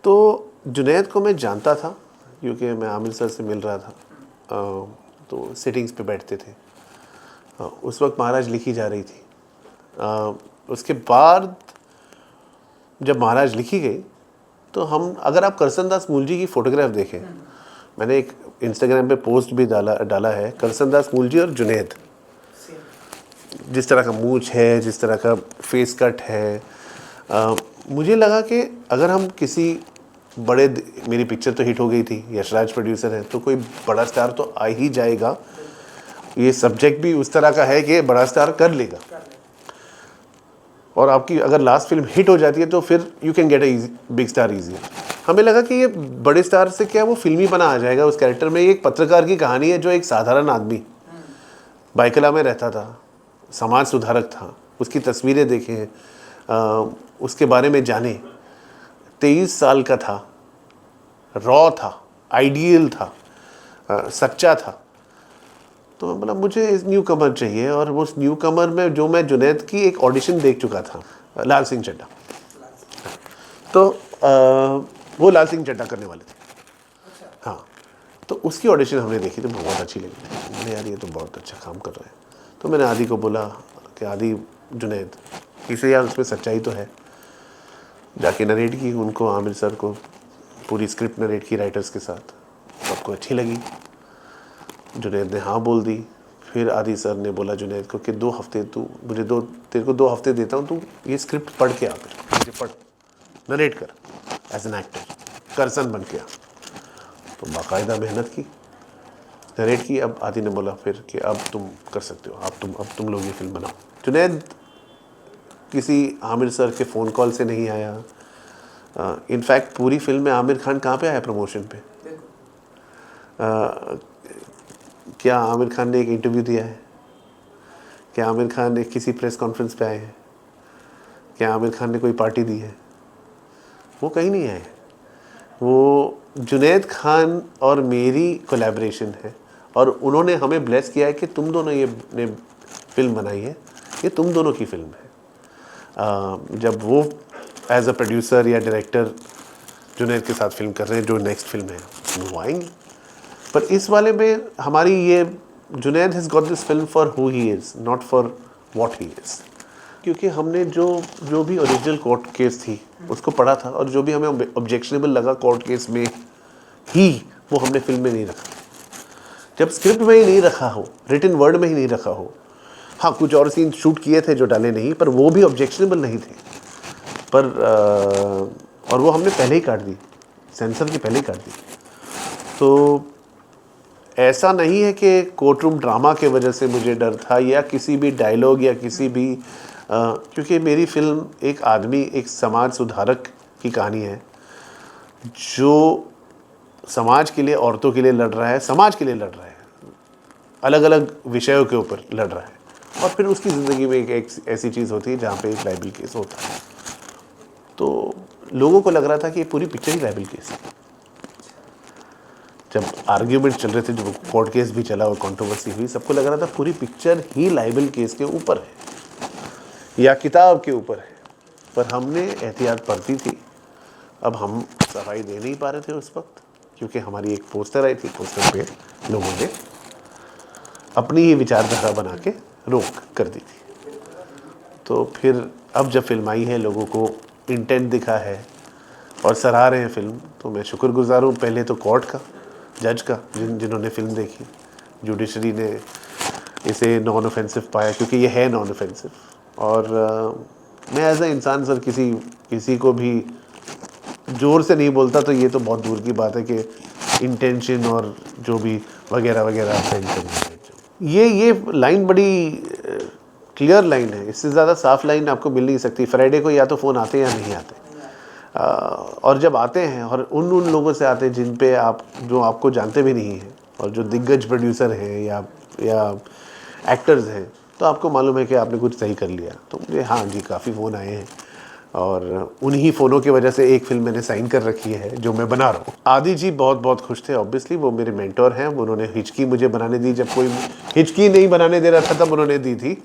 तो जुनैद को मैं जानता था क्योंकि मैं आमिर सर से मिल रहा था, तो सिटिंग्स पे बैठते थे। उस वक्त महाराज लिखी जा रही थी। उसके बाद जब महाराज लिखी गई तो हम, अगर आप करसन दास मूलजी की फ़ोटोग्राफ देखें, मैंने एक इंस्टाग्राम पे पोस्ट भी डाला है, करसन दास मूलजी और जुनैद, जिस तरह का मूंछ है, जिस तरह का फेस कट है, मुझे लगा कि अगर हम किसी बड़े, मेरी पिक्चर तो हिट हो गई थी, यशराज प्रोड्यूसर है, तो कोई बड़ा स्टार तो आ ही जाएगा, ये सब्जेक्ट भी उस तरह का है कि बड़ा स्टार कर लेगा, और आपकी अगर लास्ट फिल्म हिट हो जाती है तो फिर you can get a big star easy. हमें लगा कि ये बड़े स्टार से क्या वो फिल्मी बना आ जाएगा उस कैरेक्टर में। ये एक पत्रकार की कहानी है जो एक साधारण आदमी बाइकला में रहता था, समाज सुधारक था, उसकी तस्वीरें देखें, उसके बारे में जाने। 23 साल का था, रॉ था, आइडियल था, सच्चा था। तो मैं बोला मुझे इस न्यू कमर चाहिए, और उस न्यू कमर में जो मैं जुनैद की एक ऑडिशन देख चुका था, लाल सिंह चड्ढा। तो वो लाल सिंह चड्ढा करने वाले थे। हाँ, तो उसकी ऑडिशन हमने देखी तो बहुत अच्छी लगी। मैंने यार ये तो बहुत अच्छा काम कर रहे हैं। तो मैंने आदि को बोला कि आदि, जुनैद इसे यार उसमें सच्चाई तो है। जाके नरेट की उनको, आमिर सर को पूरी स्क्रिप्ट नरेट की राइटर्स के साथ, सबको अच्छी लगी। जुनैद ने हाँ बोल दी। फिर आदि सर ने बोला जुनैद को कि 2 हफ्ते तू मुझे तेरे को 2 हफ्ते देता हूँ, तू ये स्क्रिप्ट पढ़ के आ, फिर पढ़, नरेट कर एज एन एक्टर, करसन बन के आ। तो बाकायदा मेहनत की, नरेट की। अब आदि ने बोला फिर कि अब तुम कर सकते हो, अब तुम लोग ये फिल्म बनाओ। जुनैद किसी आमिर सर के फ़ोन कॉल से नहीं आया। इनफैक्ट पूरी फिल्म में आमिर खान कहाँ पे आया प्रमोशन पे? क्या आमिर खान ने एक इंटरव्यू दिया है? क्या आमिर खान ने किसी प्रेस कॉन्फ्रेंस पे आए हैं? क्या आमिर खान ने कोई पार्टी दी है? वो कहीं नहीं आए। वो जुनैद खान और मेरी कोलैबोरेशन है, और उन्होंने हमें ब्लेस किया है कि तुम दोनों ने फिल्म बनाई है, ये तुम दोनों की फिल्म है। जब वो एज अ प्रोड्यूसर या डायरेक्टर जुनैद के साथ फिल्म कर रहे हैं, जो नेक्स्ट फिल्म है वो आएंगी। पर इस वाले में हमारी ये, Junaid has got this film for who he is, not for what he is. क्योंकि हमने जो भी ओरिजिनल कोर्ट केस थी उसको पढ़ा था, और जो भी हमें ऑब्जेक्शनेबल लगा कोर्ट केस में ही, वो हमने फिल्म में नहीं रखा। जब स्क्रिप्ट में ही नहीं रखा हो, रिटन वर्ड में ही नहीं रखा हो, हाँ कुछ और सीन शूट किए थे जो डाले नहीं, पर वो भी ऑब्जेक्शनेबल नहीं थे, पर और वो हमने पहले ही काट दी, सेंसर की पहले ही काट दी। तो ऐसा नहीं है कि कोर्ट रूम ड्रामा के वजह से मुझे डर था, या किसी भी डायलॉग, या किसी भी क्योंकि मेरी फिल्म एक आदमी, एक समाज सुधारक की कहानी है जो समाज के लिए, औरतों के लिए लड़ रहा है, समाज के लिए लड़ रहा है, अलग अलग विषयों के ऊपर लड़ रहा है, और फिर उसकी ज़िंदगी में एक ऐसी चीज़ होती है जहाँ पे एक लाइबल केस होता है। तो लोगों को लग रहा था कि ये पूरी पिक्चर ही लाइबल केस है। जब आर्ग्यूमेंट चल रहे थे, जो कोर्ट केस भी चला और कंट्रोवर्सी हुई, सबको लग रहा था पूरी पिक्चर ही लाइबल केस के ऊपर है या किताब के ऊपर है। पर हमने एहतियात बरती थी। अब हम सफाई दे नहीं पा रहे थे उस वक्त, क्योंकि हमारी एक पोस्टर आई थी, पोस्टर पे लोगों ने अपनी ही विचारधारा बना के रोक कर दी थी। तो फिर अब जब फिल्म आई है, लोगों को इंटेंट दिखा है और सराह रहे हैं फिल्म, तो मैं शुक्रगुजार हूँ पहले तो कोर्ट का, जज का, जिन्होंने फिल्म देखी। जुडिशरी ने इसे नॉन ऑफेंसिव पाया, क्योंकि ये है नॉन ऑफेंसिव। और मैं एज ए इंसान सर किसी को भी ज़ोर से नहीं बोलता, तो ये तो बहुत दूर की बात है कि इंटेंशन और जो भी वगैरह वगैरह। ये लाइन बड़ी क्लियर लाइन है, इससे ज़्यादा साफ लाइन आपको मिल नहीं सकती। फ्राइडे को या तो फ़ोन आते हैं या नहीं आते, और जब आते हैं, और उन लोगों से आते हैं जिन पे जो आपको जानते भी नहीं हैं, और जो दिग्गज प्रोड्यूसर हैं या एक्टर्स हैं, तो आपको मालूम है कि आपने कुछ सही कर लिया। तो मुझे हाँ जी काफ़ी फ़ोन आए हैं, और उन्हीं फ़ोनों की वजह से एक फ़िल्म मैंने साइन कर रखी है जो मैं बना रहा हूँ। आदि जी बहुत खुश थे, ऑब्वियसली वो मेरे मेंटोर हैं। उन्होंने हिचकी मुझे बनाने दी, जब कोई हिचकी नहीं बनाने दे रहा था तब उन्होंने दी थी।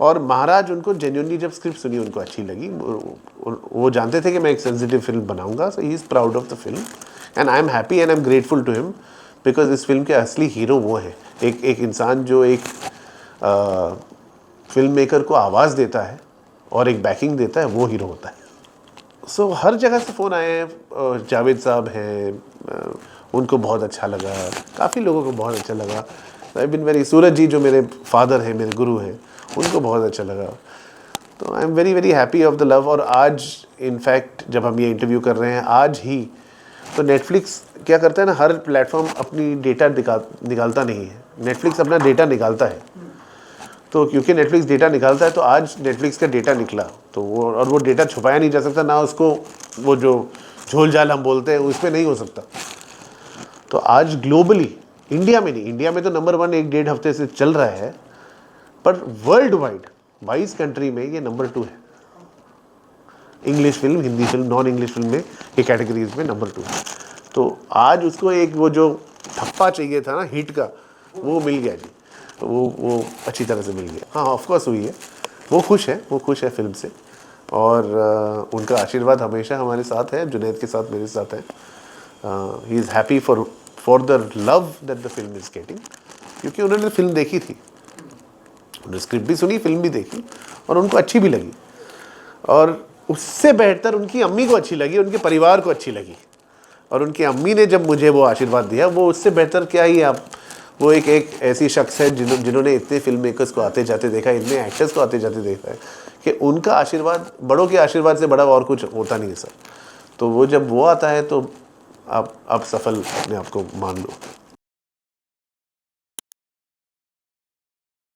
और महाराज उनको जेन्युइनली जब स्क्रिप्ट सुनी उनको अच्छी लगी, वो जानते थे कि मैं एक सेंसिटिव फिल्म बनाऊंगा, so he is proud of the film and I am happy and I am grateful to him because इस फिल्म के असली हीरो वो हैं। एक इंसान जो एक फिल्म मेकर को आवाज़ देता है और एक बैकिंग देता है, वो हीरो होता है। सो हर जगह से फ़ोन आए हैं, जावेद साहब हैं, उनको बहुत अच्छा लगा, काफ़ी लोगों को बहुत अच्छा लगा। आई बिन वेरी, सूरज जी जो मेरे फादर हैं, मेरे गुरु हैं, उनको बहुत अच्छा लगा। तो I am very very happy of the love. और आज इनफैक्ट जब हम ये इंटरव्यू कर रहे हैं, आज ही तो नेटफ्लिक्स क्या करता है ना, हर प्लेटफॉर्म अपनी डेटा निकालता नहीं है, नेटफ्लिक्स अपना डेटा निकालता है। तो क्योंकि नेटफ्लिक्स डेटा निकालता है, तो आज नेटफ्लिक्स का डेटा निकला, तो वो डेटा छुपाया नहीं जा सकता, ना उसको वो जो झोल झाल हम बोलते हैं उस पर नहीं हो सकता। तो आज ग्लोबली, इंडिया में नहीं, इंडिया में तो नंबर 1 1-1.5 हफ्ते से चल रहा है, पर वर्ल्ड वाइड 22 कंट्री में ये नंबर 2 है। English film, Hindi film, non English film में ये कैटेगरीज में नंबर 2 है। तो आज उसको एक वो जो ठप्पा चाहिए था ना हिट का, वो मिल गया जी, वो अच्छी तरह से मिल गया। हाँ ऑफकोर्स हुई है, वो खुश है फिल्म से, और उनका आशीर्वाद हमेशा हमारे साथ है, जुनैद के साथ, मेरे साथ है। He is happy for the love that the film is getting, क्योंकि उन्होंने फिल्म देखी थी, उन्होंने स्क्रिप्ट भी सुनी, फिल्म भी देखी और उनको अच्छी भी लगी, और उससे बेहतर उनकी अम्मी को अच्छी लगी, उनके परिवार को अच्छी लगी। और उनकी अम्मी ने जब मुझे वो आशीर्वाद दिया, वो उससे बेहतर क्या ही आप, वो एक ऐसी शख्स है जिन्होंने इतने फिल्म मेकर्स को आते जाते देखा है, इतने एक्टर्स को आते जाते देखा है, कि उनका आशीर्वाद, बड़ों के आशीर्वाद से बड़ा और कुछ होता नहीं है सर। तो वो जब वो आता है तो आप सफल अपने आप को मान लो।